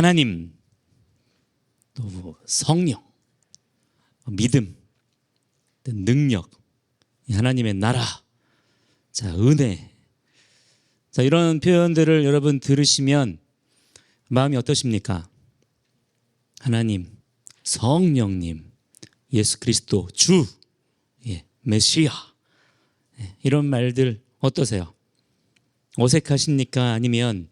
하나님, 또 성령, 믿음, 능력, 하나님의 나라, 자, 은혜. 자, 이런 표현들을 여러분 들으시면 마음이 어떠십니까? 하나님, 성령님, 예수 그리스도, 주, 메시아, 이런 말들 어떠세요? 어색하십니까? 아니면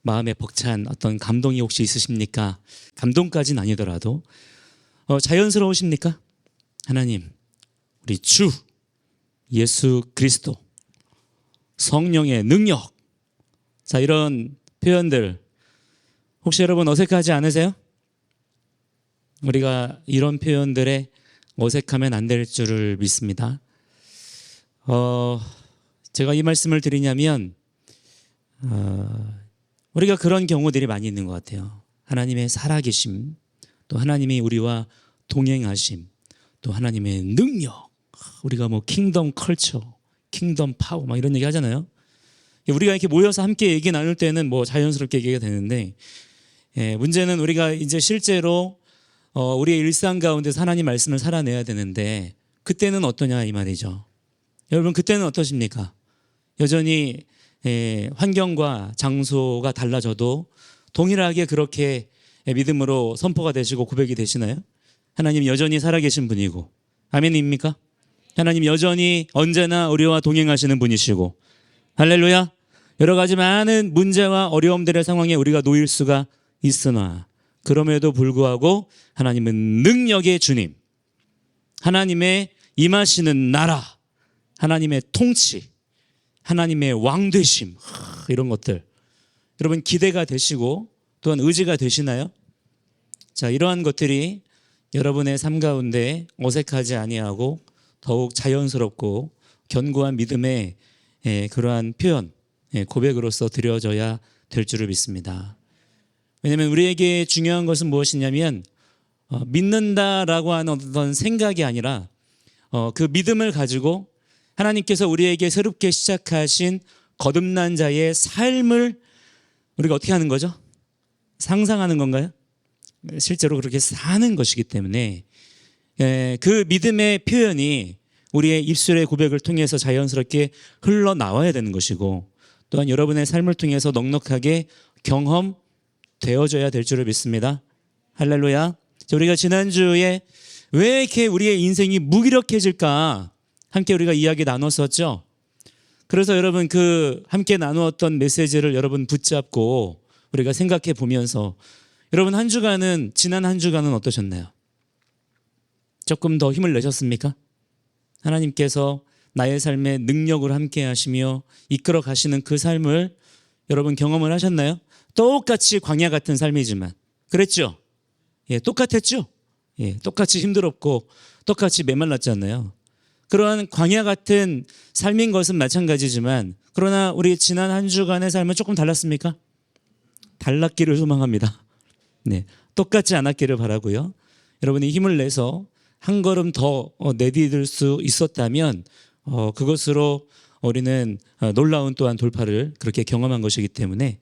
마음에 벅찬 어떤 감동이 혹시 있으십니까? 감동까지는 아니더라도 자연스러우십니까? 하나님, 우리 주 예수 그리스도, 성령의 능력. 자, 이런 표현들 혹시 여러분 어색하지 않으세요? 우리가 이런 표현들에 어색하면 안 될 줄을 믿습니다. 제가 이 말씀을 드리냐면 우리가 그런 경우들이 많이 있는 것 같아요. 하나님의 살아계심, 또 하나님이 우리와 동행하심, 또 하나님의 능력. 우리가 뭐 킹덤 컬처, 킹덤 파워 막 이런 얘기 하잖아요. 우리가 이렇게 모여서 함께 얘기 나눌 때는 뭐 자연스럽게 얘기가 되는데, 문제는 우리가 이제 실제로 우리의 일상 가운데서 하나님 말씀을 살아내야 되는데, 그때는 어떠냐 이 말이죠. 여러분, 그때는 어떠십니까? 여전히 환경과 장소가 달라져도 동일하게 그렇게 믿음으로 선포가 되시고 고백이 되시나요? 하나님 여전히 살아계신 분이고, 아멘입니까? 하나님 여전히 언제나 우리와 동행하시는 분이시고, 할렐루야. 여러 가지 많은 문제와 어려움들의 상황에 우리가 놓일 수가 있으나 그럼에도 불구하고 하나님은 능력의 주님, 하나님의 임하시는 나라, 하나님의 통치, 하나님의 왕되심, 이런 것들 여러분 기대가 되시고 또한 의지가 되시나요? 자, 이러한 것들이 여러분의 삶 가운데 어색하지 아니하고 더욱 자연스럽고 견고한 믿음의 그러한 표현, 고백으로서 드려져야 될 줄을 믿습니다. 왜냐하면 우리에게 중요한 것은 무엇이냐면 믿는다라고 하는 어떤 생각이 아니라 그 믿음을 가지고 하나님께서 우리에게 새롭게 시작하신 거듭난 자의 삶을 우리가 어떻게 하는 거죠? 상상하는 건가요? 실제로 그렇게 사는 것이기 때문에 그 믿음의 표현이 우리의 입술의 고백을 통해서 자연스럽게 흘러나와야 되는 것이고, 또한 여러분의 삶을 통해서 넉넉하게 경험되어져야 될 줄을 믿습니다. 할렐루야. 우리가 지난주에 왜 이렇게 우리의 인생이 무기력해질까 함께 우리가 이야기 나눴었죠. 그래서 여러분 그 함께 나누었던 메시지를 여러분 붙잡고 우리가 생각해 보면서 여러분 지난 한 주간은 어떠셨나요? 조금 더 힘을 내셨습니까? 하나님께서 나의 삶에 능력을 함께 하시며 이끌어 가시는 그 삶을 여러분 경험을 하셨나요? 똑같이 광야 같은 삶이지만 그랬죠? 똑같았죠? 똑같이 힘들었고 똑같이 메말랐잖아요. 그러한 광야 같은 삶인 것은 마찬가지지만, 그러나 우리 지난 한 주간의 삶은 조금 달랐습니까? 달랐기를 소망합니다. 똑같지 않았기를 바라고요. 여러분이 힘을 내서 한 걸음 더 내디딜 수 있었다면 그것으로 우리는 놀라운 또한 돌파를 그렇게 경험한 것이기 때문에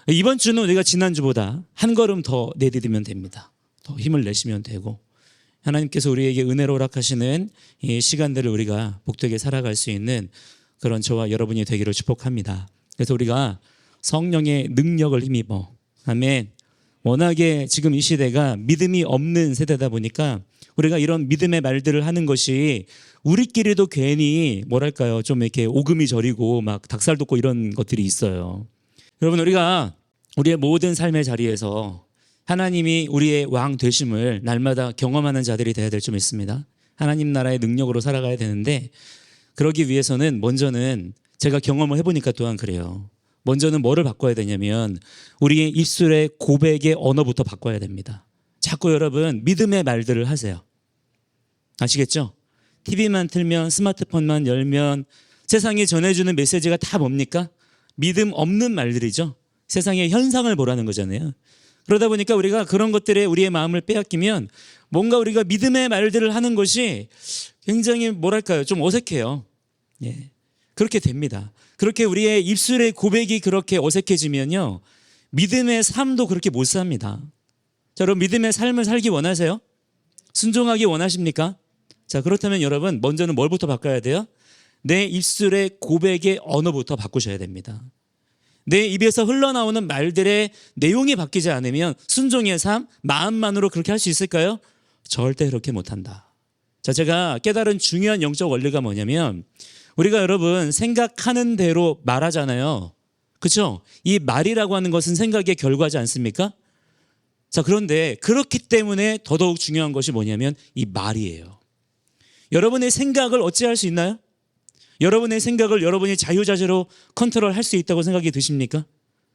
이번 주는 우리가 지난주보다 한 걸음 더 내디디면 됩니다. 더 힘을 내시면 되고, 하나님께서 우리에게 은혜로 허락하시는 이 시간들을 우리가 복되게 살아갈 수 있는 그런 저와 여러분이 되기를 축복합니다. 그래서 우리가 성령의 능력을 힘입어, 아멘. 워낙에 지금 이 시대가 믿음이 없는 세대다 보니까 우리가 이런 믿음의 말들을 하는 것이 우리끼리도 괜히 뭐랄까요, 좀 이렇게 오금이 저리고 막 닭살 돋고 이런 것들이 있어요. 여러분, 우리가 우리의 모든 삶의 자리에서 하나님이 우리의 왕 되심을 날마다 경험하는 자들이 되어야 될 줄 믿습니다. 하나님 나라의 능력으로 살아가야 되는데, 그러기 위해서는 먼저는 제가 경험을 해보니까 또한 그래요. 먼저는 뭐를 바꿔야 되냐면 우리의 입술의 고백의 언어부터 바꿔야 됩니다. 자꾸 여러분 믿음의 말들을 하세요. 아시겠죠? TV만 틀면, 스마트폰만 열면 세상이 전해주는 메시지가 다 뭡니까? 믿음 없는 말들이죠. 세상의 현상을 보라는 거잖아요. 그러다 보니까 우리가 그런 것들에 우리의 마음을 빼앗기면 뭔가 우리가 믿음의 말들을 하는 것이 굉장히 뭐랄까요, 좀 어색해요. 그렇게 됩니다. 그렇게 우리의 입술의 고백이 그렇게 어색해지면요, 믿음의 삶도 그렇게 못 삽니다. 자, 여러분 믿음의 삶을 살기 원하세요? 순종하기 원하십니까? 자, 그렇다면 여러분 먼저는 뭘부터 바꿔야 돼요? 내 입술의 고백의 언어부터 바꾸셔야 됩니다. 내 입에서 흘러나오는 말들의 내용이 바뀌지 않으면 순종의 삶, 마음만으로 그렇게 할 수 있을까요? 절대 그렇게 못한다. 자, 제가 깨달은 중요한 영적 원리가 뭐냐면 우리가 여러분 생각하는 대로 말하잖아요. 그렇죠? 이 말이라고 하는 것은 생각의 결과지 않습니까? 자, 그런데 그렇기 때문에 더더욱 중요한 것이 뭐냐면 이 말이에요. 여러분의 생각을 어찌할 수 있나요? 여러분의 생각을 여러분이 자유자재로 컨트롤할 수 있다고 생각이 드십니까?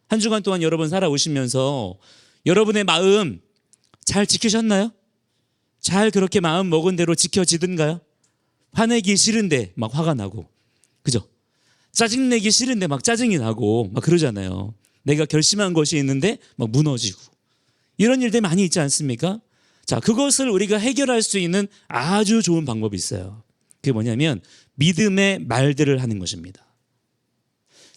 한 주간 동안 여러분 살아오시면서 여러분의 마음 잘 지키셨나요? 잘 그렇게 마음 먹은 대로 지켜지든가요? 화내기 싫은데 막 화가 나고, 그죠? 짜증내기 싫은데 막 짜증이 나고 막 그러잖아요. 내가 결심한 것이 있는데 막 무너지고 이런 일들 많이 있지 않습니까? 자, 그것을 우리가 해결할 수 있는 아주 좋은 방법이 있어요. 그게 뭐냐면 믿음의 말들을 하는 것입니다.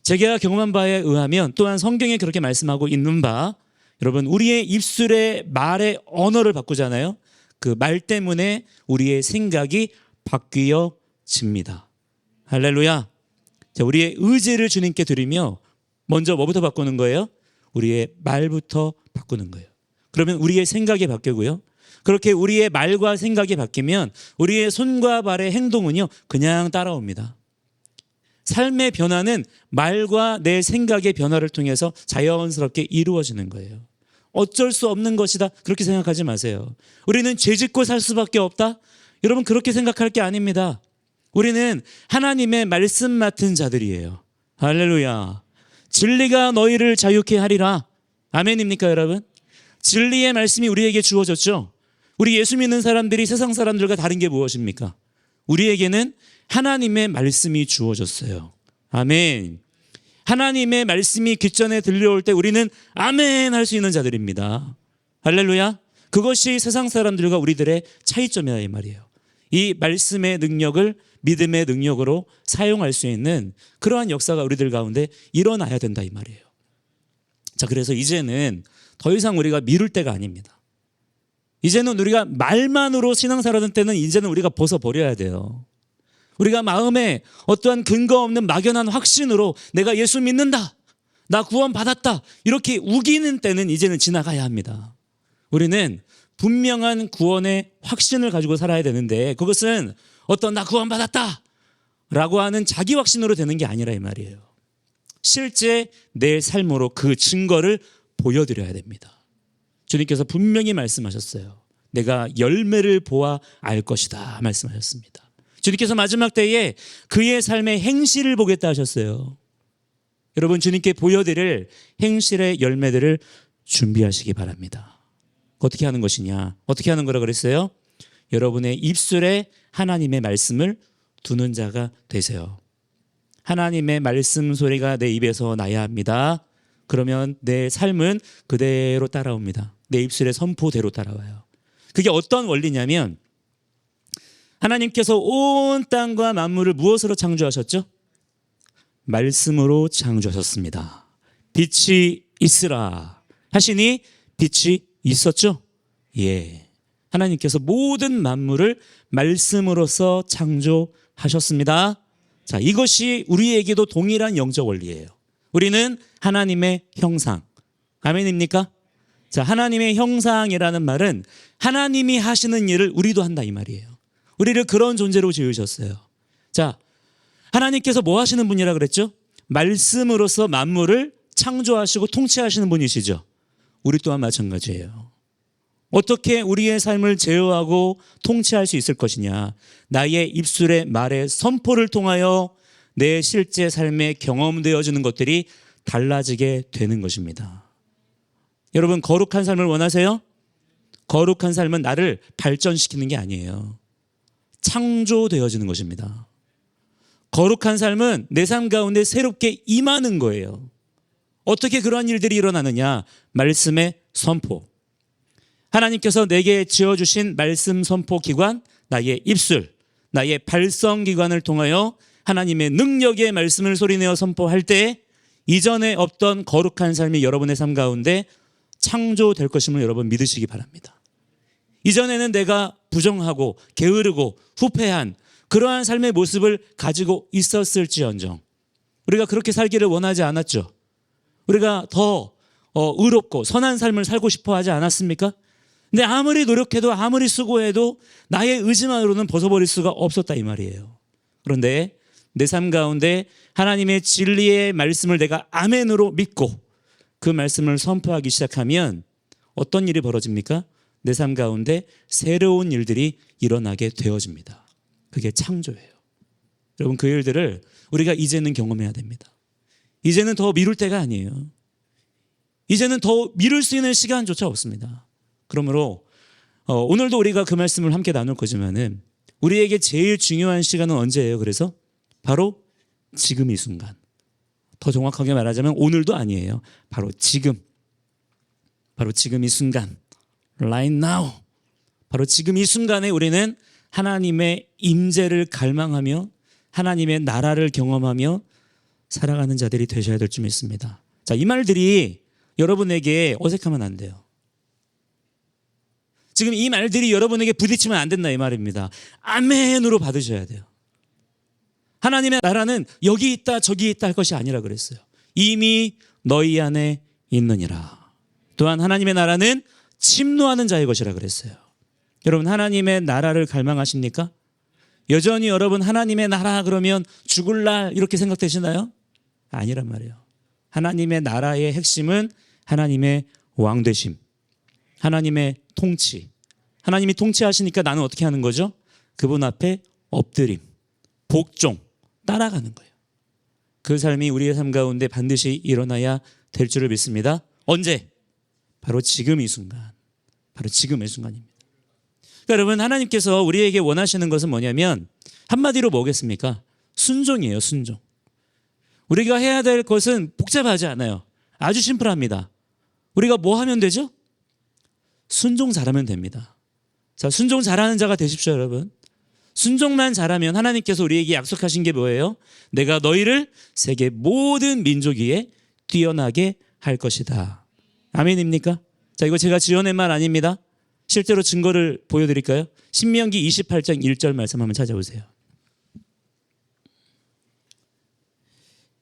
제가 경험한 바에 의하면 또한 성경에 그렇게 말씀하고 있는 바, 여러분 우리의 입술의 말의 언어를 바꾸잖아요. 그 말 때문에 우리의 생각이 바뀌어집니다. 할렐루야. 자, 우리의 의지를 주님께 드리며 먼저 뭐부터 바꾸는 거예요? 우리의 말부터 바꾸는 거예요. 그러면 우리의 생각이 바뀌고요. 그렇게 우리의 말과 생각이 바뀌면 우리의 손과 발의 행동은요 그냥 따라옵니다. 삶의 변화는 말과 내 생각의 변화를 통해서 자연스럽게 이루어지는 거예요. 어쩔 수 없는 것이다 그렇게 생각하지 마세요. 우리는 죄짓고 살 수밖에 없다? 여러분 그렇게 생각할 게 아닙니다. 우리는 하나님의 말씀 맡은 자들이에요. 할렐루야. 진리가 너희를 자유케 하리라. 아멘입니까 여러분? 진리의 말씀이 우리에게 주어졌죠. 우리 예수 믿는 사람들이 세상 사람들과 다른 게 무엇입니까? 우리에게는 하나님의 말씀이 주어졌어요. 아멘. 하나님의 말씀이 귓전에 들려올 때 우리는 아멘 할 수 있는 자들입니다. 할렐루야. 그것이 세상 사람들과 우리들의 차이점이다 이 말이에요. 이 말씀의 능력을 믿음의 능력으로 사용할 수 있는 그러한 역사가 우리들 가운데 일어나야 된다 이 말이에요. 자, 그래서 이제는 더 이상 우리가 미룰 때가 아닙니다. 이제는 우리가 말만으로 신앙생활하던 때는 이제는 우리가 벗어버려야 돼요. 우리가 마음에 어떠한 근거 없는 막연한 확신으로 내가 예수 믿는다, 나 구원 받았다 이렇게 우기는 때는 이제는 지나가야 합니다. 우리는 분명한 구원의 확신을 가지고 살아야 되는데 그것은 어떤 나 구원 받았다 라고 하는 자기 확신으로 되는 게 아니라 이 말이에요. 실제 내 삶으로 그 증거를 보여드려야 됩니다. 주님께서 분명히 말씀하셨어요. 내가 열매를 보아 알 것이다 말씀하셨습니다. 주님께서 마지막 때에 그의 삶의 행실을 보겠다 하셨어요. 여러분 주님께 보여드릴 행실의 열매들을 준비하시기 바랍니다. 어떻게 하는 것이냐? 어떻게 하는 거라 그랬어요? 여러분의 입술에 하나님의 말씀을 두는 자가 되세요. 하나님의 말씀 소리가 내 입에서 나야 합니다. 그러면 내 삶은 그대로 따라옵니다. 내 입술의 선포대로 따라와요. 그게 어떤 원리냐면 하나님께서 온 땅과 만물을 무엇으로 창조하셨죠? 말씀으로 창조하셨습니다. 빛이 있으라 하시니 빛이 있었죠? 예. 하나님께서 모든 만물을 말씀으로서 창조하셨습니다. 자, 이것이 우리에게도 동일한 영적 원리예요. 우리는 하나님의 형상. 아멘입니까? 자, 하나님의 형상이라는 말은 하나님이 하시는 일을 우리도 한다 이 말이에요. 우리를 그런 존재로 지으셨어요. 자, 하나님께서 뭐 하시는 분이라 그랬죠? 말씀으로서 만물을 창조하시고 통치하시는 분이시죠. 우리 또한 마찬가지예요. 어떻게 우리의 삶을 제어하고 통치할 수 있을 것이냐? 나의 입술의 말의 선포를 통하여 내 실제 삶에 경험되어지는 것들이 달라지게 되는 것입니다. 여러분 거룩한 삶을 원하세요? 거룩한 삶은 나를 발전시키는 게 아니에요. 창조되어지는 것입니다. 거룩한 삶은 내 삶 가운데 새롭게 임하는 거예요. 어떻게 그러한 일들이 일어나느냐? 말씀의 선포. 하나님께서 내게 지어주신 말씀 선포 기관, 나의 입술, 나의 발성 기관을 통하여 하나님의 능력의 말씀을 소리내어 선포할 때 이전에 없던 거룩한 삶이 여러분의 삶 가운데 창조될 것임을 여러분 믿으시기 바랍니다. 이전에는 내가 부정하고 게으르고 후패한 그러한 삶의 모습을 가지고 있었을지언정 우리가 그렇게 살기를 원하지 않았죠. 우리가 더 의롭고 선한 삶을 살고 싶어 하지 않았습니까? 근데 아무리 노력해도 아무리 수고해도 나의 의지만으로는 벗어버릴 수가 없었다 이 말이에요. 그런데 내 삶 가운데 하나님의 진리의 말씀을 내가 아멘으로 믿고 그 말씀을 선포하기 시작하면 어떤 일이 벌어집니까? 내 삶 가운데 새로운 일들이 일어나게 되어집니다. 그게 창조예요. 여러분 그 일들을 우리가 이제는 경험해야 됩니다. 이제는 더 미룰 때가 아니에요. 이제는 더 미룰 수 있는 시간조차 없습니다. 그러므로 오늘도 우리가 그 말씀을 함께 나눌 거지만은 우리에게 제일 중요한 시간은 언제예요? 그래서 바로 지금 이 순간. 더 정확하게 말하자면 오늘도 아니에요. 바로 지금. 바로 지금 이 순간. Right now. 바로 지금 이 순간에 우리는 하나님의 임재를 갈망하며 하나님의 나라를 경험하며 살아가는 자들이 되셔야 될 줄 믿습니다. 자, 이 말들이 여러분에게 어색하면 안 돼요. 지금 이 말들이 여러분에게 부딪히면 안 된다 이 말입니다. 아멘으로 받으셔야 돼요. 하나님의 나라는 여기 있다 저기 있다 할 것이 아니라 그랬어요. 이미 너희 안에 있느니라. 또한 하나님의 나라는 침노하는 자의 것이라 그랬어요. 여러분 하나님의 나라를 갈망하십니까? 여전히 여러분 하나님의 나라 그러면 죽을 날 이렇게 생각되시나요? 아니란 말이에요. 하나님의 나라의 핵심은 하나님의 왕되심, 하나님의 통치. 하나님이 통치하시니까 나는 어떻게 하는 거죠? 그분 앞에 엎드림, 복종, 따라가는 거예요. 그 삶이 우리의 삶 가운데 반드시 일어나야 될 줄을 믿습니다. 언제? 바로 지금 이 순간. 바로 지금 이 순간입니다. 그러니까 여러분 하나님께서 우리에게 원하시는 것은 뭐냐면 한마디로 뭐겠습니까? 순종이에요. 순종. 우리가 해야 될 것은 복잡하지 않아요. 아주 심플합니다. 우리가 뭐 하면 되죠? 순종 잘하면 됩니다. 자, 순종 잘하는 자가 되십시오, 여러분. 순종만 잘하면 하나님께서 우리에게 약속하신 게 뭐예요? 내가 너희를 세계 모든 민족 위에 뛰어나게 할 것이다. 아멘입니까? 자, 이거 제가 지어낸 말 아닙니다. 실제로 증거를 보여드릴까요? 신명기 28장 1절 말씀 한번 찾아보세요.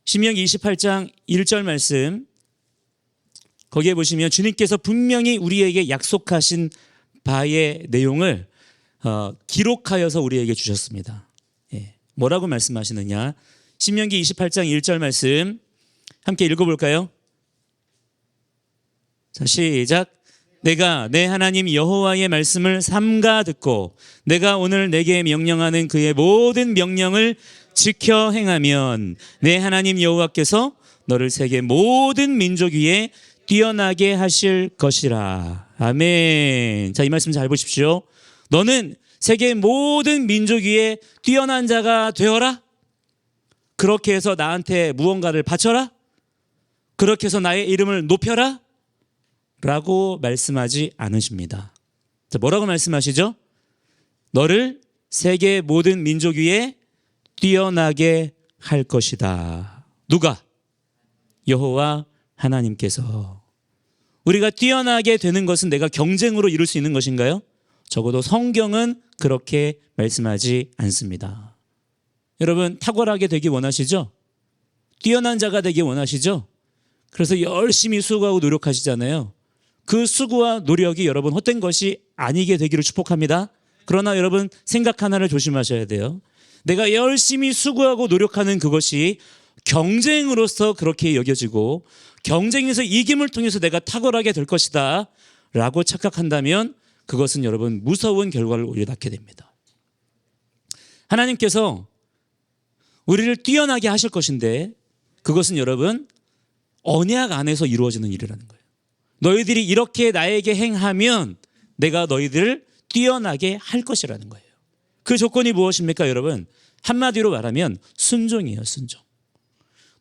신명기 28장 1절 말씀 거기에 보시면 주님께서 분명히 우리에게 약속하신 바의 내용을 기록하여서 우리에게 주셨습니다. 예, 뭐라고 말씀하시느냐? 신명기 28장 1절 말씀 함께 읽어볼까요? 자, 시작. 내가 내 하나님 여호와의 말씀을 삼가 듣고 내가 오늘 내게 명령하는 그의 모든 명령을 지켜 행하면 내 하나님 여호와께서 너를 세계 모든 민족 위에 뛰어나게 하실 것이라. 아멘. 자, 이 말씀 잘 보십시오. 너는 세계 모든 민족 위에 뛰어난 자가 되어라. 그렇게 해서 나한테 무언가를 바쳐라. 그렇게 해서 나의 이름을 높여라. 라고 말씀하지 않으십니다. 자, 뭐라고 말씀하시죠? 너를 세계 모든 민족 위에 뛰어나게 할 것이다. 누가? 여호와 하나님께서. 우리가 뛰어나게 되는 것은 내가 경쟁으로 이룰 수 있는 것인가요? 적어도 성경은 그렇게 말씀하지 않습니다. 여러분 탁월하게 되기 원하시죠? 뛰어난 자가 되기 원하시죠? 그래서 열심히 수고하고 노력하시잖아요. 그 수고와 노력이 여러분 헛된 것이 아니게 되기를 축복합니다. 그러나 여러분 생각 하나를 조심하셔야 돼요. 내가 열심히 수고하고 노력하는 그것이 경쟁으로서 그렇게 여겨지고 경쟁에서 이김을 통해서 내가 탁월하게 될 것이다 라고 착각한다면 그것은 여러분 무서운 결과를 오히려 낳게 됩니다. 하나님께서 우리를 뛰어나게 하실 것인데 그것은 여러분 언약 안에서 이루어지는 일이라는 거예요. 너희들이 이렇게 나에게 행하면 내가 너희들을 뛰어나게 할 것이라는 거예요. 그 조건이 무엇입니까, 여러분? 한마디로 말하면 순종이에요, 순종.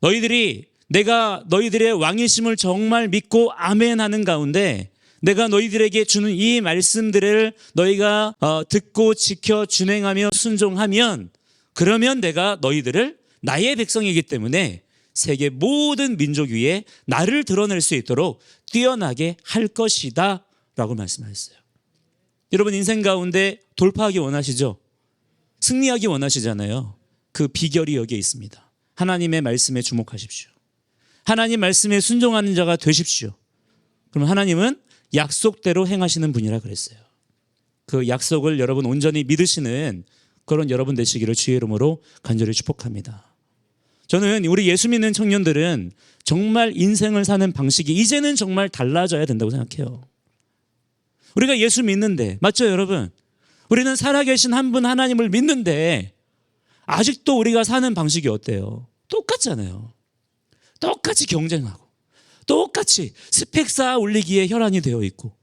너희들이 내가 너희들의 왕이심을 정말 믿고 아멘하는 가운데 내가 너희들에게 주는 이 말씀들을 너희가 듣고 지켜 준행하며 순종하면 그러면 내가 너희들을 나의 백성이기 때문에 세계 모든 민족 위에 나를 드러낼 수 있도록 뛰어나게 할 것이다 라고 말씀하셨어요. 여러분 인생 가운데 돌파하기 원하시죠? 승리하기 원하시잖아요. 그 비결이 여기에 있습니다. 하나님의 말씀에 주목하십시오. 하나님 말씀에 순종하는 자가 되십시오. 그럼 하나님은 약속대로 행하시는 분이라 그랬어요. 그 약속을 여러분 온전히 믿으시는 그런 여러분 되시기를 주의 이름으로 간절히 축복합니다. 저는 우리 예수 믿는 청년들은 정말 인생을 사는 방식이 이제는 정말 달라져야 된다고 생각해요. 우리가 예수 믿는데, 맞죠 여러분? 우리는 살아계신 한 분 하나님을 믿는데 아직도 우리가 사는 방식이 어때요? 똑같잖아요. 똑같이 경쟁하고 똑같이 스펙 쌓아 올리기에 혈안이 되어 있고,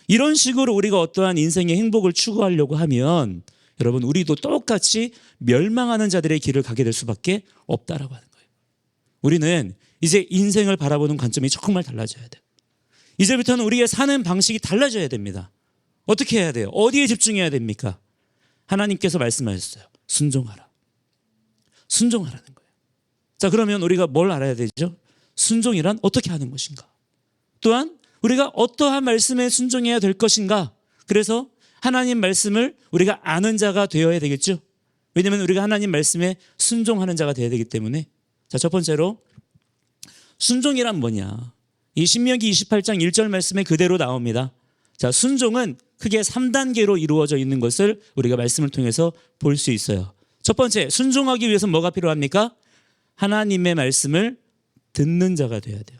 이런 식으로 우리가 어떠한 인생의 행복을 추구하려고 하면 여러분 우리도 똑같이 멸망하는 자들의 길을 가게 될 수밖에 없다라고 하는 거예요. 우리는 이제 인생을 바라보는 관점이 정말 달라져야 돼요. 이제부터는 우리의 사는 방식이 달라져야 됩니다. 어떻게 해야 돼요? 어디에 집중해야 됩니까? 하나님께서 말씀하셨어요. 순종하라. 순종하라는 거예요. 자, 그러면 우리가 뭘 알아야 되죠? 순종이란 어떻게 하는 것인가? 또한 우리가 어떠한 말씀에 순종해야 될 것인가? 그래서 하나님 말씀을 우리가 아는 자가 되어야 되겠죠? 왜냐하면 우리가 하나님 말씀에 순종하는 자가 되어야 되기 때문에. 자, 첫 번째로 순종이란 뭐냐? 이 신명기 28장 1절 말씀에 그대로 나옵니다. 자, 순종은 크게 3단계로 이루어져 있는 것을 우리가 말씀을 통해서 볼 수 있어요. 첫 번째, 순종하기 위해서 뭐가 필요합니까? 하나님의 말씀을 듣는 자가 되어야 돼요.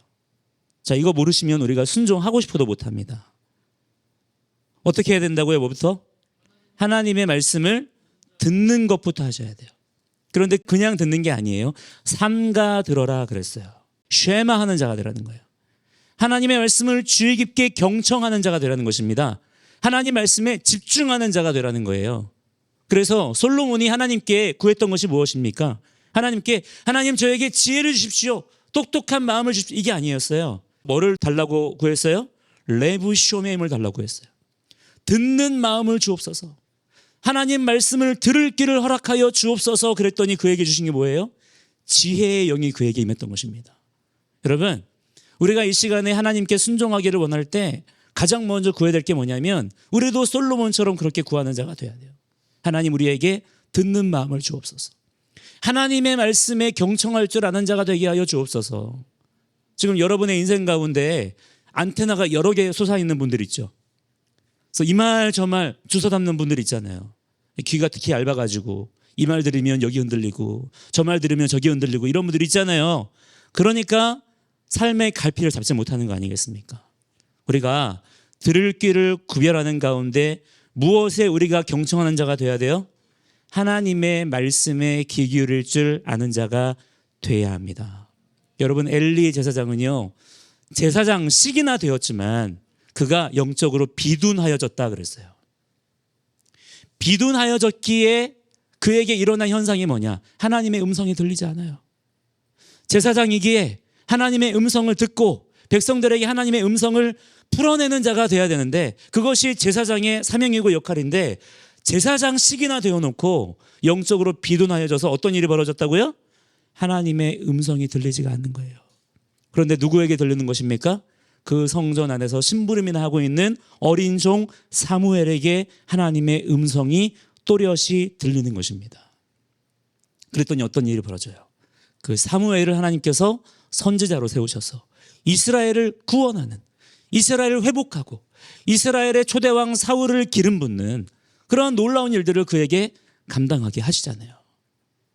자, 이거 모르시면 우리가 순종하고 싶어도 못합니다. 어떻게 해야 된다고요? 뭐부터? 하나님의 말씀을 듣는 것부터 하셔야 돼요. 그런데 그냥 듣는 게 아니에요. 삼가 들어라 그랬어요. 쉐마하는 자가 되라는 거예요. 하나님의 말씀을 주의 깊게 경청하는 자가 되라는 것입니다. 하나님 말씀에 집중하는 자가 되라는 거예요. 그래서 솔로몬이 하나님께 구했던 것이 무엇입니까? 하나님께 하나님 저에게 지혜를 주십시오. 똑똑한 마음을 주십시오. 이게 아니었어요. 뭐를 달라고 구했어요? 레부쇼메임을 달라고 했어요. 듣는 마음을 주옵소서. 하나님 말씀을 들을 길을 허락하여 주옵소서 그랬더니 그에게 주신 게 뭐예요? 지혜의 영이 그에게 임했던 것입니다. 여러분, 우리가 이 시간에 하나님께 순종하기를 원할 때 가장 먼저 구해야 될 게 뭐냐면 우리도 솔로몬처럼 그렇게 구하는 자가 돼야 돼요. 하나님 우리에게 듣는 마음을 주옵소서. 하나님의 말씀에 경청할 줄 아는 자가 되게 하여 주옵소서. 지금 여러분의 인생 가운데 안테나가 여러 개 솟아있는 분들 있죠. 그래서 이 말 저 말 주워 담는 분들 있잖아요. 귀가 특히 얇아가지고 이 말 들으면 여기 흔들리고 저 말 들으면 저기 흔들리고 이런 분들 있잖아요. 그러니까 삶의 갈피를 잡지 못하는 거 아니겠습니까? 우리가 들을 귀를 구별하는 가운데 무엇에 우리가 경청하는 자가 돼야 돼요? 하나님의 말씀에 귀 기울일 줄 아는 자가 돼야 합니다. 여러분, 엘리 제사장은요, 제사장식이나 되었지만 그가 영적으로 비둔하여졌다 그랬어요. 비둔하여졌기에 그에게 일어난 현상이 뭐냐? 하나님의 음성이 들리지 않아요. 제사장이기에 하나님의 음성을 듣고 백성들에게 하나님의 음성을 풀어내는 자가 돼야 되는데 그것이 제사장의 사명이고 역할인데 제사장식이나 되어놓고 영적으로 비둔하여져서 어떤 일이 벌어졌다고요? 하나님의 음성이 들리지가 않는 거예요. 그런데 누구에게 들리는 것입니까? 그 성전 안에서 심부름이나 하고 있는 어린 종 사무엘에게 하나님의 음성이 또렷이 들리는 것입니다. 그랬더니 어떤 일이 벌어져요? 그 사무엘을 하나님께서 선지자로 세우셔서 이스라엘을 구원하는, 이스라엘을 회복하고 이스라엘의 초대왕 사울을 기름 붓는 그러한 놀라운 일들을 그에게 감당하게 하시잖아요.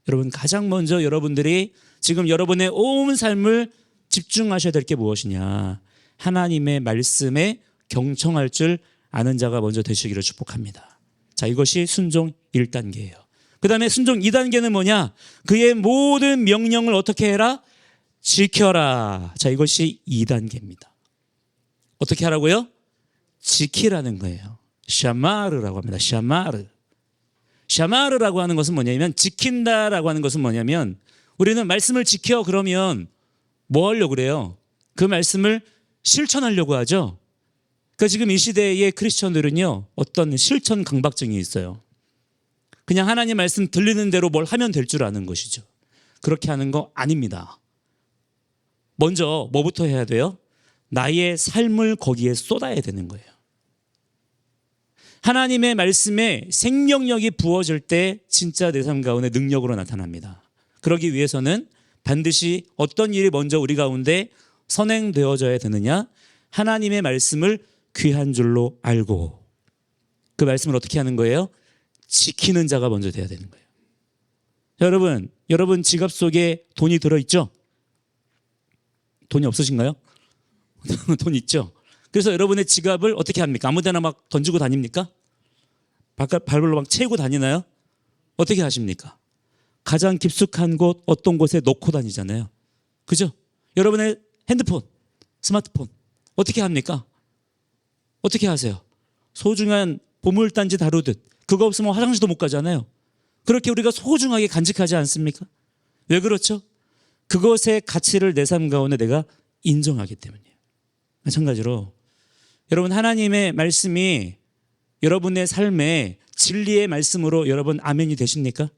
여러분, 가장 먼저 여러분들이 지금 여러분의 온 삶을 집중하셔야 될 게 무엇이냐? 하나님의 말씀에 경청할 줄 아는 자가 먼저 되시기를 축복합니다. 자, 이것이 순종 1단계예요. 그 다음에 순종 2단계는 뭐냐? 그의 모든 명령을 어떻게 해라? 지켜라. 자, 이것이 2단계입니다. 어떻게 하라고요? 지키라는 거예요. 샤마르라고 합니다. 샤마르. 샤마르라고 하는 것은 뭐냐면, 지킨다라고 하는 것은 뭐냐면, 우리는 말씀을 지켜 그러면 뭐 하려고 그래요? 그 말씀을 실천하려고 하죠. 그러니까 지금 이 시대의 크리스천들은요, 어떤 실천 강박증이 있어요. 그냥 하나님 말씀 들리는 대로 뭘 하면 될 줄 아는 것이죠. 그렇게 하는 거 아닙니다. 먼저 뭐부터 해야 돼요? 나의 삶을 거기에 쏟아야 되는 거예요. 하나님의 말씀에 생명력이 부어질 때 진짜 내 삶 가운데 능력으로 나타납니다. 그러기 위해서는 반드시 어떤 일이 먼저 우리 가운데 선행되어져야 되느냐? 하나님의 말씀을 귀한 줄로 알고 그 말씀을 어떻게 하는 거예요? 지키는 자가 먼저 돼야 되는 거예요. 여러분 지갑 속에 돈이 들어있죠? 돈이 없으신가요? 돈 있죠? 그래서 여러분의 지갑을 어떻게 합니까? 아무 데나 막 던지고 다닙니까? 발로 막 채우고 다니나요? 어떻게 하십니까? 가장 깊숙한 곳 어떤 곳에 놓고 다니잖아요. 그죠? 여러분의 핸드폰, 스마트폰 어떻게 합니까? 어떻게 하세요? 소중한 보물단지 다루듯 그거 없으면 화장실도 못 가잖아요. 그렇게 우리가 소중하게 간직하지 않습니까? 왜 그렇죠? 그것의 가치를 내 삶 가운데 내가 인정하기 때문이에요. 마찬가지로 여러분 하나님의 말씀이 여러분의 삶에 진리의 말씀으로 여러분 아멘이 되십니까?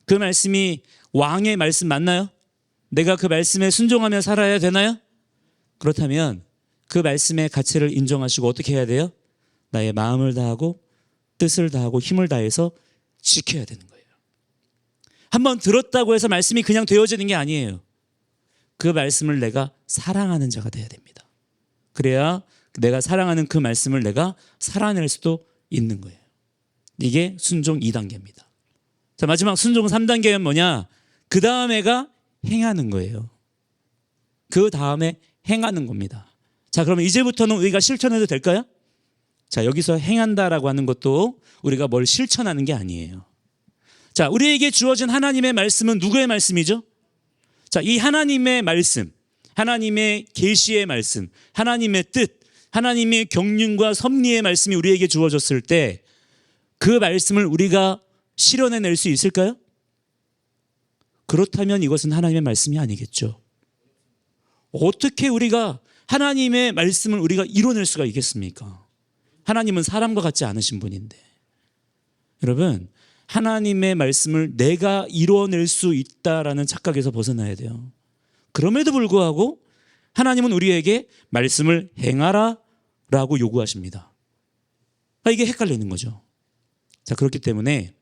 그 말씀이 왕의 말씀 맞나요? 내가 그 말씀에 순종하며 살아야 되나요? 그렇다면 그 말씀의 가치를 인정하시고 어떻게 해야 돼요? 나의 마음을 다하고 뜻을 다하고 힘을 다해서 지켜야 되는 거예요. 한번 들었다고 해서 말씀이 그냥 되어지는 게 아니에요. 그 말씀을 내가 사랑하는 자가 돼야 됩니다. 그래야 내가 사랑하는 그 말씀을 내가 살아낼 수도 있는 거예요. 이게 순종 2단계입니다. 자, 마지막 순종 3단계는 뭐냐? 그 다음에가 행하는 거예요. 그 다음에 행하는 겁니다. 자, 그러면 이제부터는 우리가 실천해도 될까요? 자, 여기서 행한다라고 하는 것도 우리가 뭘 실천하는 게 아니에요. 자, 우리에게 주어진 하나님의 말씀은 누구의 말씀이죠? 자, 이 하나님의 말씀, 하나님의 계시의 말씀, 하나님의 뜻, 하나님의 경륜과 섭리의 말씀이 우리에게 주어졌을 때 그 말씀을 우리가 실현해낼 수 있을까요? 그렇다면 이것은 하나님의 말씀이 아니겠죠. 어떻게 우리가 하나님의 말씀을 우리가 이뤄낼 수가 있겠습니까? 하나님은 사람과 같지 않으신 분인데. 여러분, 하나님의 말씀을 내가 이뤄낼 수 있다라는 착각에서 벗어나야 돼요. 그럼에도 불구하고 하나님은 우리에게 말씀을 행하라 라고 요구하십니다. 이게 헷갈리는 거죠. 자, 그렇기 때문에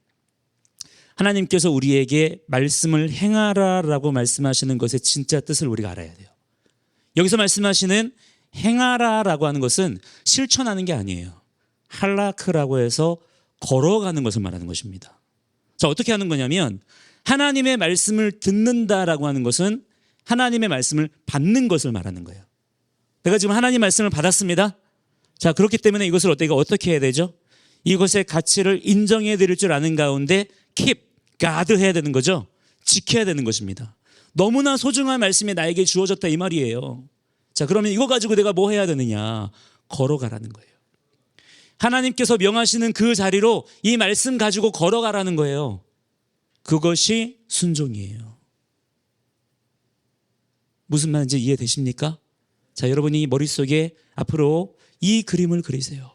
하나님께서 우리에게 말씀을 행하라 라고 말씀하시는 것의 진짜 뜻을 우리가 알아야 돼요. 여기서 말씀하시는 행하라 라고 하는 것은 실천하는 게 아니에요. 할라크라고 해서 걸어가는 것을 말하는 것입니다. 자, 어떻게 하는 거냐면 하나님의 말씀을 듣는다라고 하는 것은 하나님의 말씀을 받는 것을 말하는 거예요. 내가 지금 하나님 말씀을 받았습니다. 자, 그렇기 때문에 이것을 내가 어떻게 해야 되죠? 이것의 가치를 인정해 드릴 줄 아는 가운데 keep, guard 해야 되는 거죠. 지켜야 되는 것입니다. 너무나 소중한 말씀이 나에게 주어졌다 이 말이에요. 자, 그러면 이거 가지고 내가 뭐 해야 되느냐? 걸어가라는 거예요. 하나님께서 명하시는 그 자리로 이 말씀 가지고 걸어가라는 거예요. 그것이 순종이에요. 무슨 말인지 이해되십니까? 자, 여러분이 머릿속에 앞으로 이 그림을 그리세요.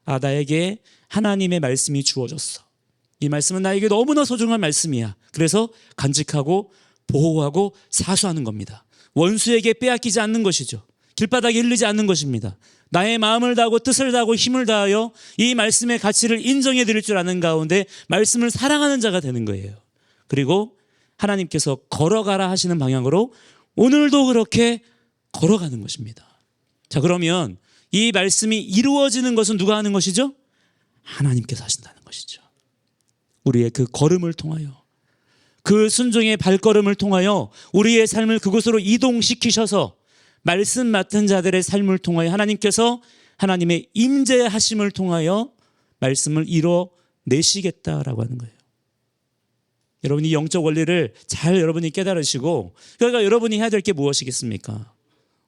아, 나에게 하나님의 말씀이 주어졌어. 이 말씀은 나에게 너무나 소중한 말씀이야. 그래서 간직하고 보호하고 사수하는 겁니다. 원수에게 빼앗기지 않는 것이죠. 길바닥에 흘리지 않는 것입니다. 나의 마음을 다하고 뜻을 다하고 힘을 다하여 이 말씀의 가치를 인정해 드릴 줄 아는 가운데 말씀을 사랑하는 자가 되는 거예요. 그리고 하나님께서 걸어가라 하시는 방향으로 오늘도 그렇게 걸어가는 것입니다. 자, 그러면 이 말씀이 이루어지는 것은 누가 하는 것이죠? 하나님께서 하신다는 것이죠. 우리의 그 걸음을 통하여, 그 순종의 발걸음을 통하여 우리의 삶을 그곳으로 이동시키셔서 말씀 맡은 자들의 삶을 통하여 하나님께서 하나님의 임재하심을 통하여 말씀을 이뤄내시겠다라고 하는 거예요. 여러분이 영적 원리를 잘 여러분이 깨달으시고, 그러니까 여러분이 해야 될 게 무엇이겠습니까?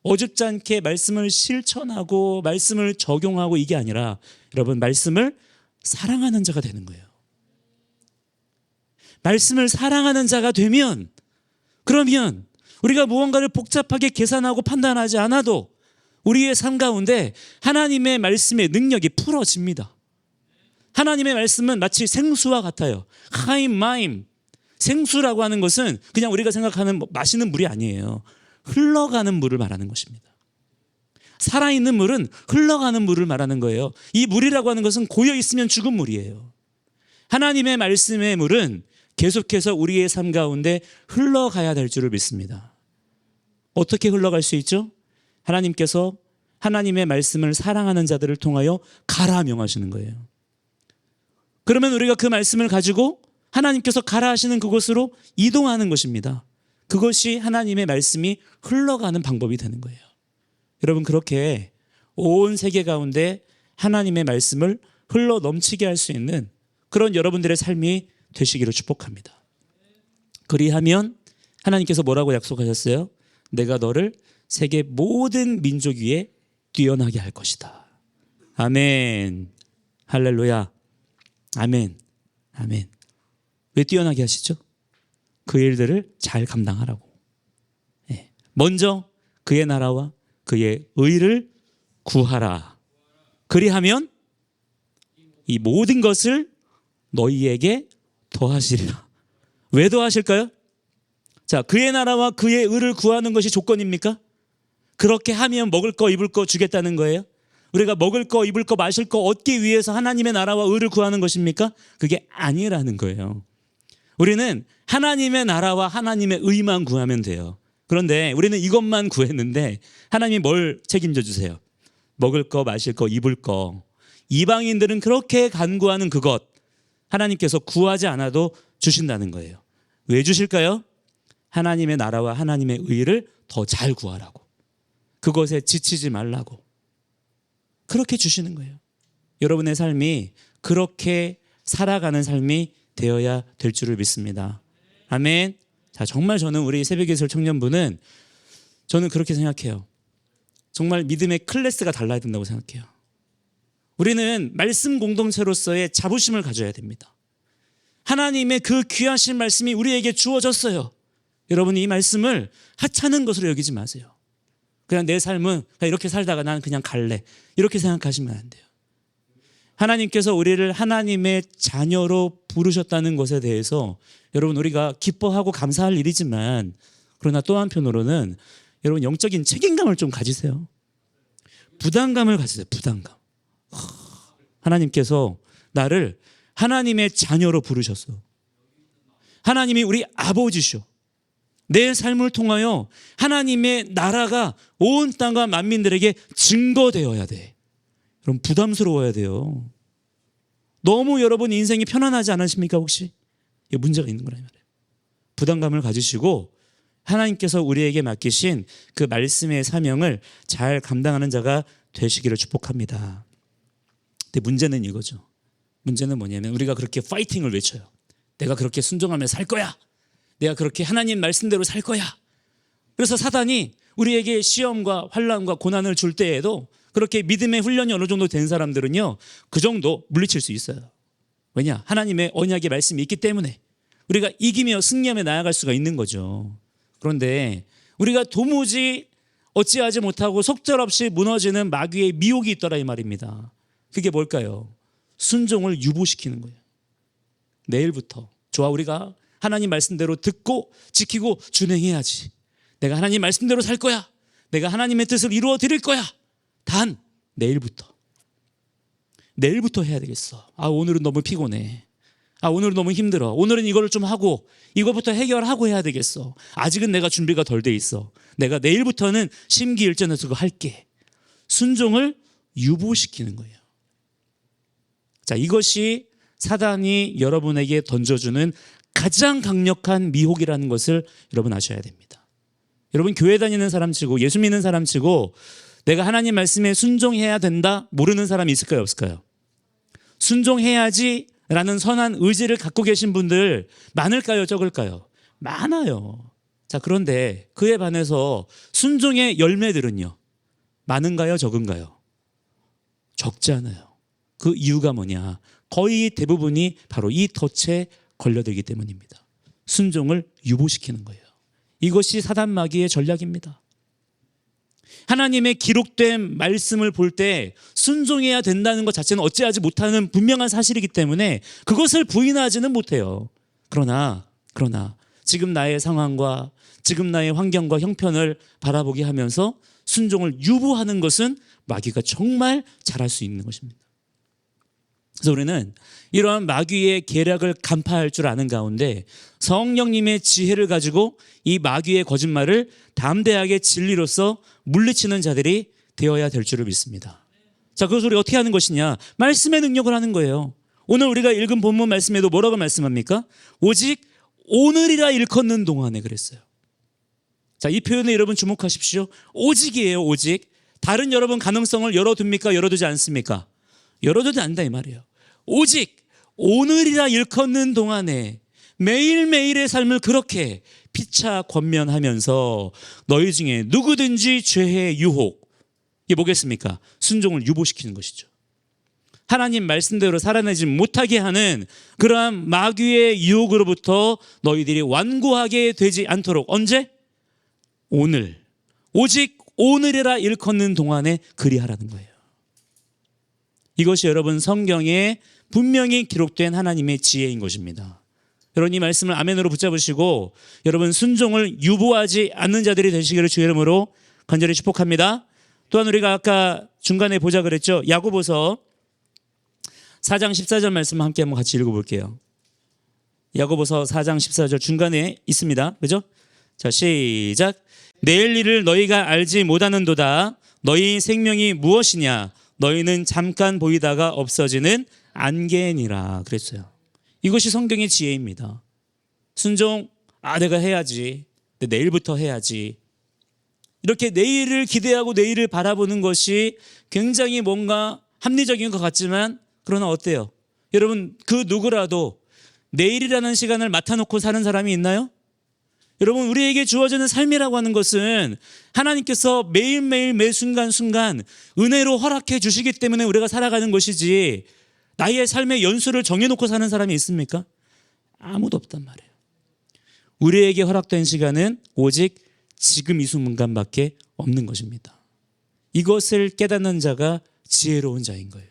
어줍지 않게 말씀을 실천하고 말씀을 적용하고 이게 아니라 여러분 말씀을 사랑하는 자가 되는 거예요. 말씀을 사랑하는 자가 되면 그러면 우리가 무언가를 복잡하게 계산하고 판단하지 않아도 우리의 삶 가운데 하나님의 말씀의 능력이 풀어집니다. 하나님의 말씀은 마치 생수와 같아요. 하임 마임. 생수라고 하는 것은 그냥 우리가 생각하는 마시는 물이 아니에요. 흘러가는 물을 말하는 것입니다. 살아있는 물은 흘러가는 물을 말하는 거예요. 이 물이라고 하는 것은 고여 있으면 죽은 물이에요. 하나님의 말씀의 물은 계속해서 우리의 삶 가운데 흘러가야 될 줄을 믿습니다. 어떻게 흘러갈 수 있죠? 하나님께서 하나님의 말씀을 사랑하는 자들을 통하여 가라 명하시는 거예요. 그러면 우리가 그 말씀을 가지고 하나님께서 가라 하시는 그곳으로 이동하는 것입니다. 그것이 하나님의 말씀이 흘러가는 방법이 되는 거예요. 여러분, 그렇게 온 세계 가운데 하나님의 말씀을 흘러 넘치게 할 수 있는 그런 여러분들의 삶이 되시기를 축복합니다. 그리하면 하나님께서 뭐라고 약속하셨어요? 내가 너를 세계 모든 민족 위에 뛰어나게 할 것이다. 아멘. 할렐루야. 아멘. 아멘. 왜 뛰어나게 하시죠? 그 일들을 잘 감당하라고. 먼저 그의 나라와 그의 의를 구하라. 그리하면 이 모든 것을 너희에게 더하시리라. 왜 더하실까요? 자, 그의 나라와 그의 의를 구하는 것이 조건입니까? 그렇게 하면 먹을 거 입을 거 주겠다는 거예요? 우리가 먹을 거 입을 거 마실 거 얻기 위해서 하나님의 나라와 의를 구하는 것입니까? 그게 아니라는 거예요. 우리는 하나님의 나라와 하나님의 의만 구하면 돼요. 그런데 우리는 이것만 구했는데 하나님이 뭘 책임져 주세요? 먹을 거 마실 거 입을 거. 이방인들은 그렇게 간구하는 그것 하나님께서 구하지 않아도 주신다는 거예요. 왜 주실까요? 하나님의 나라와 하나님의 의를 더 잘 구하라고. 그것에 지치지 말라고. 그렇게 주시는 거예요. 여러분의 삶이 그렇게 살아가는 삶이 되어야 될 줄을 믿습니다. 아멘. 자, 정말 저는 우리 새벽예술 청년부는 저는 그렇게 생각해요. 정말 믿음의 클래스가 달라야 된다고 생각해요. 우리는 말씀 공동체로서의 자부심을 가져야 됩니다. 하나님의 그 귀하신 말씀이 우리에게 주어졌어요. 여러분이 이 말씀을 하찮은 것으로 여기지 마세요. 그냥 내 삶은 그냥 이렇게 살다가 나는 그냥 갈래. 이렇게 생각하시면 안 돼요. 하나님께서 우리를 하나님의 자녀로 부르셨다는 것에 대해서 여러분 우리가 기뻐하고 감사할 일이지만 그러나 또 한편으로는 여러분 영적인 책임감을 좀 가지세요. 부담감을 가지세요. 부담감. 하나님께서 나를 하나님의 자녀로 부르셨어. 하나님이 우리 아버지셔. 내 삶을 통하여 하나님의 나라가 온 땅과 만민들에게 증거되어야 돼. 그럼 부담스러워야 돼요. 너무 여러분 인생이 편안하지 않으십니까 혹시? 문제가 있는 거란 말이에요. 부담감을 가지시고 하나님께서 우리에게 맡기신 그 말씀의 사명을 잘 감당하는 자가 되시기를 축복합니다. 근데 문제는 이거죠. 문제는 뭐냐면 우리가 그렇게 파이팅을 외쳐요. 내가 그렇게 순종하며 살 거야. 내가 그렇게 하나님 말씀대로 살 거야. 그래서 사단이 우리에게 시험과 환난과 고난을 줄 때에도 그렇게 믿음의 훈련이 어느 정도 된 사람들은요, 그 정도 물리칠 수 있어요. 왜냐? 하나님의 언약의 말씀이 있기 때문에 우리가 이기며 승리하며 나아갈 수가 있는 거죠. 그런데 우리가 도무지 어찌하지 못하고 속절없이 무너지는 마귀의 미혹이 있더라 이 말입니다. 그게 뭘까요? 순종을 유보시키는 거예요. 내일부터 좋아, 우리가 하나님 말씀대로 듣고 지키고 준행해야지. 내가 하나님 말씀대로 살 거야. 내가 하나님의 뜻을 이루어 드릴 거야. 단 내일부터 해야 되겠어. 오늘은 너무 피곤해. 오늘은 너무 힘들어. 오늘은 이거를 좀 하고 이거부터 해결하고 해야 되겠어. 아직은 내가 준비가 덜 돼 있어. 내가 내일부터는 심기일전해서 그거 할게. 순종을 유보시키는 거예요. 자, 이것이 사단이 여러분에게 던져주는 가장 강력한 미혹이라는 것을 여러분 아셔야 됩니다. 여러분 교회 다니는 사람 치고 예수 믿는 사람 치고 내가 하나님 말씀에 순종해야 된다 모르는 사람이 있을까요 없을까요? 순종해야지 라는 선한 의지를 갖고 계신 분들 많을까요 적을까요? 많아요. 자, 그런데 그에 반해서 순종의 열매들은요 많은가요 적은가요? 적지 않아요. 그 이유가 뭐냐? 거의 대부분이 바로 이 덫에 걸려들기 때문입니다. 순종을 유보시키는 거예요. 이것이 사단 마귀의 전략입니다. 하나님의 기록된 말씀을 볼 때 순종해야 된다는 것 자체는 어찌하지 못하는 분명한 사실이기 때문에 그것을 부인하지는 못해요. 그러나 지금 나의 상황과 지금 나의 환경과 형편을 바라보게 하면서 순종을 유보하는 것은 마귀가 정말 잘할 수 있는 것입니다. 그래서 우리는 이러한 마귀의 계략을 간파할 줄 아는 가운데 성령님의 지혜를 가지고 이 마귀의 거짓말을 담대하게 진리로서 물리치는 자들이 되어야 될 줄을 믿습니다. 자, 그것을 우리 어떻게 하는 것이냐? 말씀의 능력을 하는 거예요. 오늘 우리가 읽은 본문 말씀에도 뭐라고 말씀합니까? 오직 오늘이라 일컫는 동안에 그랬어요. 자, 이 표현에 여러분 주목하십시오. 오직이에요, 오직. 다른 여러분 가능성을 열어둡니까? 열어두지 않습니까? 열어두지 않는다 이 말이에요. 오직 오늘이라 일컫는 동안에 매일매일의 삶을 그렇게 피차 권면하면서 너희 중에 누구든지 죄의 유혹, 이게 뭐겠습니까? 순종을 유보시키는 것이죠. 하나님 말씀대로 살아내지 못하게 하는 그러한 마귀의 유혹으로부터 너희들이 완고하게 되지 않도록 언제? 오늘. 오직 오늘이라 일컫는 동안에 그리하라는 거예요. 이것이 여러분 성경에 분명히 기록된 하나님의 지혜인 것입니다. 여러분 이 말씀을 아멘으로 붙잡으시고 여러분 순종을 유보하지 않는 자들이 되시기를 주의 이름으로 간절히 축복합니다. 또한 우리가 아까 중간에 보자 그랬죠. 야고보서 4장 14절 말씀 함께 한번 같이 읽어볼게요. 야고보서 4장 14절 중간에 있습니다. 그죠? 자, 시작. 내일 일을 너희가 알지 못하는도다. 너희 생명이 무엇이냐? 너희는 잠깐 보이다가 없어지는 안개니라 그랬어요. 이것이 성경의 지혜입니다. 순종, 내가 해야지. 내일부터 해야지. 이렇게 내일을 기대하고 내일을 바라보는 것이 굉장히 뭔가 합리적인 것 같지만 그러나 어때요? 여러분 그 누구라도 내일이라는 시간을 맡아놓고 사는 사람이 있나요? 여러분 우리에게 주어지는 삶이라고 하는 것은 하나님께서 매일매일 매 순간순간 은혜로 허락해 주시기 때문에 우리가 살아가는 것이지 나의 삶의 연수를 정해놓고 사는 사람이 있습니까? 아무도 없단 말이에요. 우리에게 허락된 시간은 오직 지금 이 순간밖에 없는 것입니다. 이것을 깨닫는 자가 지혜로운 자인 거예요.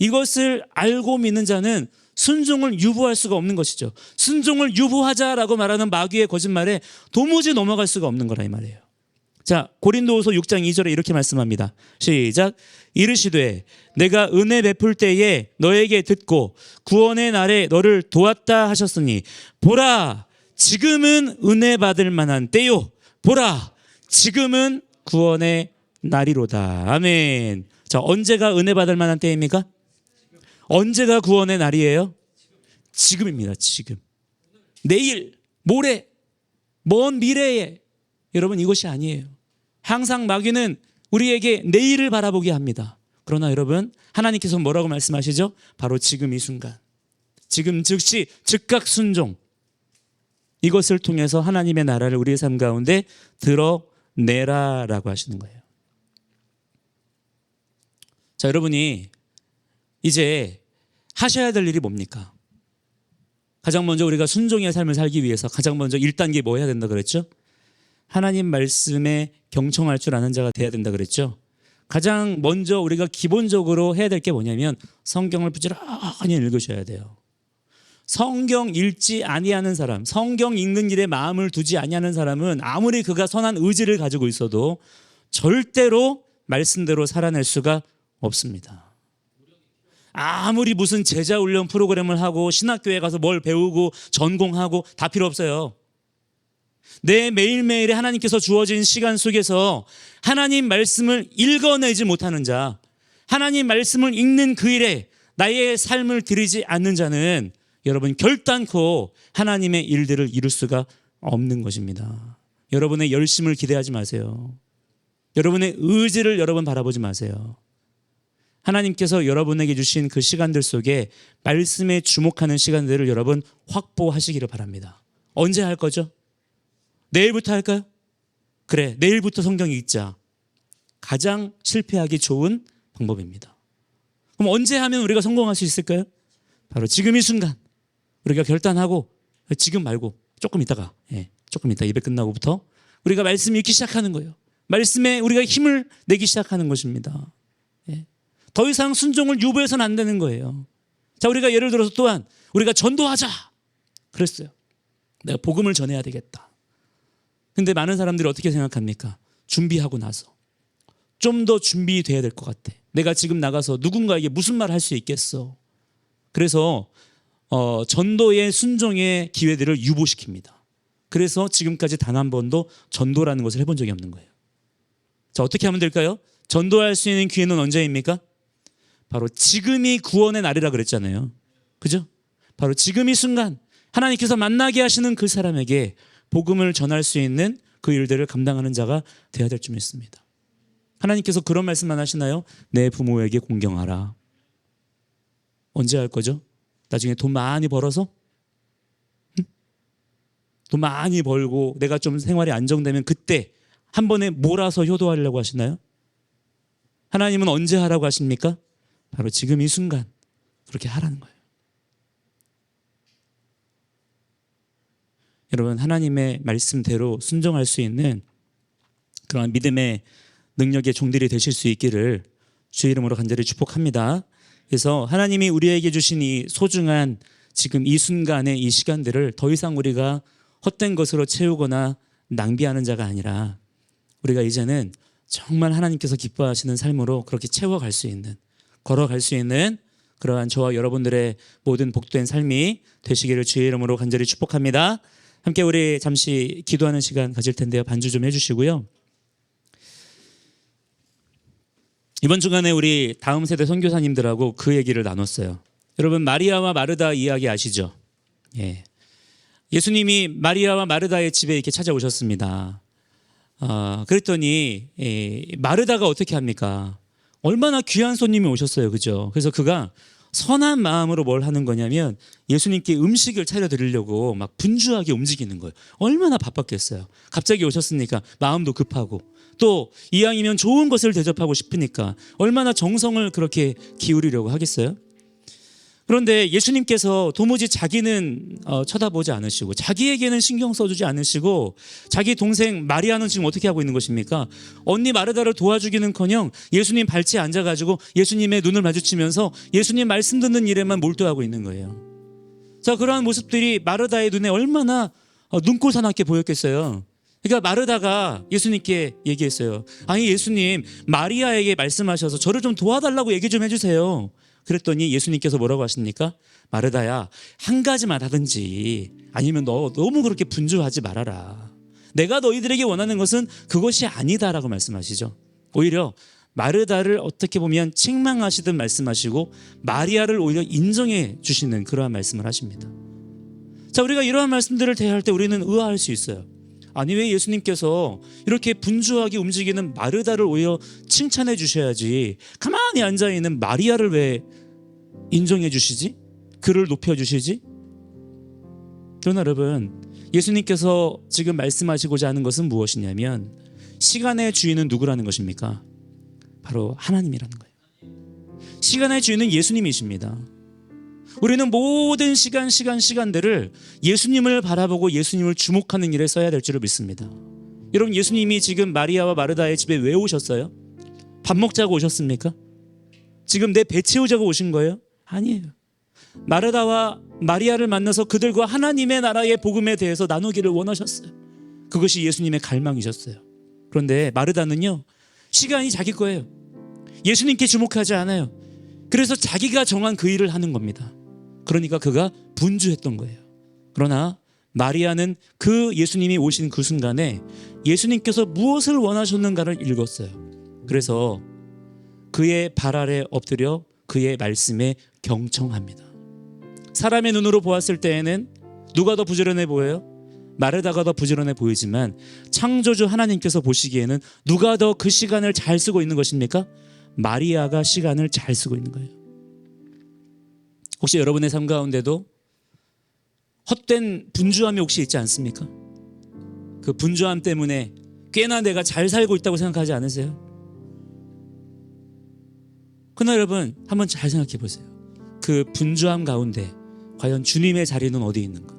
이것을 알고 믿는 자는 순종을 유보할 수가 없는 것이죠. 순종을 유보하자라고 말하는 마귀의 거짓말에 도무지 넘어갈 수가 없는 거라 이 말이에요. 자, 고린도후서 6장 2절에 이렇게 말씀합니다. 시작. 이르시되 내가 은혜 베풀 때에 너에게 듣고 구원의 날에 너를 도왔다 하셨으니 보라 지금은 은혜 받을 만한 때요. 보라 지금은 구원의 날이로다. 아멘. 자, 언제가 은혜 받을 만한 때입니까? 언제가 구원의 날이에요? 지금입니다. 지금. 내일, 모레, 먼 미래에. 여러분 이것이 아니에요. 항상 마귀는 우리에게 내일을 바라보게 합니다. 그러나 여러분 하나님께서 뭐라고 말씀하시죠? 바로 지금 이 순간. 지금 즉시 즉각 순종. 이것을 통해서 하나님의 나라를 우리의 삶 가운데 드러내라라고 하시는 거예요. 자, 여러분이 이제 하셔야 될 일이 뭡니까? 가장 먼저 우리가 순종의 삶을 살기 위해서 가장 먼저 1단계 뭐 해야 된다 그랬죠? 하나님 말씀에 경청할 줄 아는 자가 돼야 된다 그랬죠? 가장 먼저 우리가 기본적으로 해야 될 게 뭐냐면 성경을 부지런히 읽으셔야 돼요. 성경 읽지 아니하는 사람, 성경 읽는 일에 마음을 두지 아니하는 사람은 아무리 그가 선한 의지를 가지고 있어도 절대로 말씀대로 살아낼 수가 없습니다. 아무리 무슨 제자 훈련 프로그램을 하고 신학교에 가서 뭘 배우고 전공하고 다 필요 없어요. 내 매일매일에 하나님께서 주어진 시간 속에서 하나님 말씀을 읽어내지 못하는 자, 하나님 말씀을 읽는 그 일에 나의 삶을 들이지 않는 자는 여러분 결단코 하나님의 일들을 이룰 수가 없는 것입니다. 여러분의 열심을 기대하지 마세요. 여러분의 의지를 여러분 바라보지 마세요. 하나님께서 여러분에게 주신 그 시간들 속에 말씀에 주목하는 시간들을 여러분 확보하시기를 바랍니다. 언제 할 거죠? 내일부터 할까요? 그래, 내일부터 성경 읽자. 가장 실패하기 좋은 방법입니다. 그럼 언제 하면 우리가 성공할 수 있을까요? 바로 지금 이 순간 우리가 결단하고 지금 말고 조금 있다가 조금 있다 예배 끝나고부터 우리가 말씀 읽기 시작하는 거예요. 말씀에 우리가 힘을 내기 시작하는 것입니다. 더 이상 순종을 유보해서는 안 되는 거예요. 자, 우리가 예를 들어서 또한 우리가 전도하자 그랬어요. 내가 복음을 전해야 되겠다. 근데 많은 사람들이 어떻게 생각합니까? 준비하고 나서 좀 더 준비돼야 될 것 같아. 내가 지금 나가서 누군가에게 무슨 말 할 수 있겠어. 그래서 전도의 순종의 기회들을 유보시킵니다. 그래서 지금까지 단 한 번도 전도라는 것을 해본 적이 없는 거예요. 자, 어떻게 하면 될까요? 전도할 수 있는 기회는 언제입니까? 바로 지금이 구원의 날이라 그랬잖아요. 그죠? 바로 지금 이 순간 하나님께서 만나게 하시는 그 사람에게 복음을 전할 수 있는 그 일들을 감당하는 자가 되어야 될 줄 믿습니다. 하나님께서 그런 말씀만 하시나요? 내 부모에게 공경하라. 언제 할 거죠? 나중에 돈 많이 벌어서? 돈 많이 벌고 내가 좀 생활이 안정되면 그때 한 번에 몰아서 효도하려고 하시나요? 하나님은 언제 하라고 하십니까? 바로 지금 이 순간 그렇게 하라는 거예요. 여러분, 하나님의 말씀대로 순종할 수 있는 그런 믿음의 능력의 종들이 되실 수 있기를 주의 이름으로 간절히 축복합니다. 그래서 하나님이 우리에게 주신 이 소중한 지금 이 순간의 이 시간들을 더 이상 우리가 헛된 것으로 채우거나 낭비하는 자가 아니라 우리가 이제는 정말 하나님께서 기뻐하시는 삶으로 그렇게 채워갈 수 있는, 걸어갈 수 있는 그러한 저와 여러분들의 모든 복된 삶이 되시기를 주의 이름으로 간절히 축복합니다. 함께 우리 잠시 기도하는 시간 가질 텐데요. 반주 좀 해주시고요. 이번 주간에 우리 다음 세대 선교사님들하고 그 얘기를 나눴어요. 여러분, 마리아와 마르다 이야기 아시죠? 예. 예수님이 마리아와 마르다의 집에 이렇게 찾아오셨습니다. 그랬더니 마르다가 어떻게 합니까? 얼마나 귀한 손님이 오셨어요. 그죠? 그래서 그가 선한 마음으로 뭘 하는 거냐면 예수님께 음식을 차려드리려고 막 분주하게 움직이는 거예요. 얼마나 바빴겠어요. 갑자기 오셨으니까 마음도 급하고 또 이왕이면 좋은 것을 대접하고 싶으니까 얼마나 정성을 그렇게 기울이려고 하겠어요. 그런데 예수님께서 도무지 자기는 쳐다보지 않으시고 자기에게는 신경 써주지 않으시고 자기 동생 마리아는 지금 어떻게 하고 있는 것입니까? 언니 마르다를 도와주기는커녕 예수님 발치에 앉아가지고 예수님의 눈을 마주치면서 예수님 말씀 듣는 일에만 몰두하고 있는 거예요. 자, 그러한 모습들이 마르다의 눈에 얼마나 눈꼴사납게 보였겠어요. 그러니까 마르다가 예수님께 얘기했어요. 아니, 예수님, 마리아에게 말씀하셔서 저를 좀 도와달라고 얘기 좀 해주세요. 그랬더니 예수님께서 뭐라고 하십니까? 마르다야, 한 가지만 하든지 아니면 너 너무 그렇게 분주하지 말아라. 내가 너희들에게 원하는 것은 그것이 아니다라고 말씀하시죠. 오히려 마르다를 어떻게 보면 책망하시듯 말씀하시고 마리아를 오히려 인정해 주시는 그러한 말씀을 하십니다. 자, 우리가 이러한 말씀들을 대할 때 우리는 의아할 수 있어요. 아니, 왜 예수님께서 이렇게 분주하게 움직이는 마르다를 오히려 칭찬해 주셔야지 가만히 앉아있는 마리아를 왜 인정해 주시지? 그를 높여 주시지? 그러나 여러분, 예수님께서 지금 말씀하시고자 하는 것은 무엇이냐면 시간의 주인은 누구라는 것입니까? 바로 하나님이라는 거예요. 시간의 주인은 예수님이십니다. 우리는 모든 시간들을 예수님을 바라보고 예수님을 주목하는 일에 써야 될 줄을 믿습니다. 여러분, 예수님이 지금 마리아와 마르다의 집에 왜 오셨어요? 밥 먹자고 오셨습니까? 지금 내 배 채우자고 오신 거예요? 아니에요. 마르다와 마리아를 만나서 그들과 하나님의 나라의 복음에 대해서 나누기를 원하셨어요. 그것이 예수님의 갈망이셨어요. 그런데 마르다는요, 시간이 자기 거예요. 예수님께 주목하지 않아요. 그래서 자기가 정한 그 일을 하는 겁니다. 그러니까 그가 분주했던 거예요. 그러나 마리아는 그 예수님이 오신 그 순간에 예수님께서 무엇을 원하셨는가를 읽었어요. 그래서 그의 발 아래 엎드려 그의 말씀에 경청합니다. 사람의 눈으로 보았을 때에는 누가 더 부지런해 보여요? 마르다가 더 부지런해 보이지만 창조주 하나님께서 보시기에는 누가 더 그 시간을 잘 쓰고 있는 것입니까? 마리아가 시간을 잘 쓰고 있는 거예요. 혹시 여러분의 삶 가운데도 헛된 분주함이 혹시 있지 않습니까? 그 분주함 때문에 꽤나 내가 잘 살고 있다고 생각하지 않으세요? 그러나 여러분, 한번 잘 생각해 보세요. 그 분주함 가운데 과연 주님의 자리는 어디 있는가?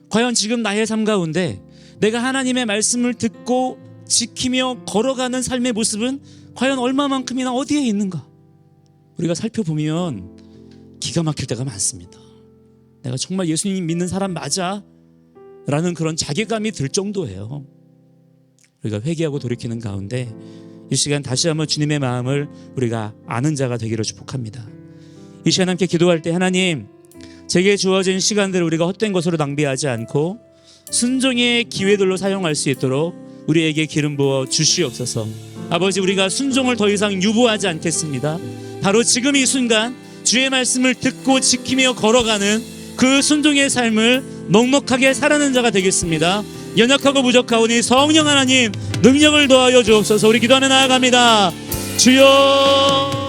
과연 지금 나의 삶 가운데 내가 하나님의 말씀을 듣고 지키며 걸어가는 삶의 모습은 과연 얼마만큼이나 어디에 있는가? 우리가 살펴보면 기가 막힐 때가 많습니다. 내가 정말 예수님 믿는 사람 맞아? 라는 그런 자괴감이 들 정도예요. 우리가 회개하고 돌이키는 가운데 이 시간 다시 한번 주님의 마음을 우리가 아는 자가 되기를 축복합니다. 이 시간 함께 기도할 때 하나님, 제게 주어진 시간들을 우리가 헛된 것으로 낭비하지 않고 순종의 기회들로 사용할 수 있도록 우리에게 기름 부어 주시옵소서. 아버지, 우리가 순종을 더 이상 유보하지 않겠습니다. 바로 지금 이 순간 주의 말씀을 듣고 지키며 걸어가는 그 순종의 삶을 넉넉하게 살아가는 자가 되겠습니다. 연약하고 부족하오니 성령 하나님 능력을 더하여 주옵소서. 우리 기도하며 나아갑니다. 주여.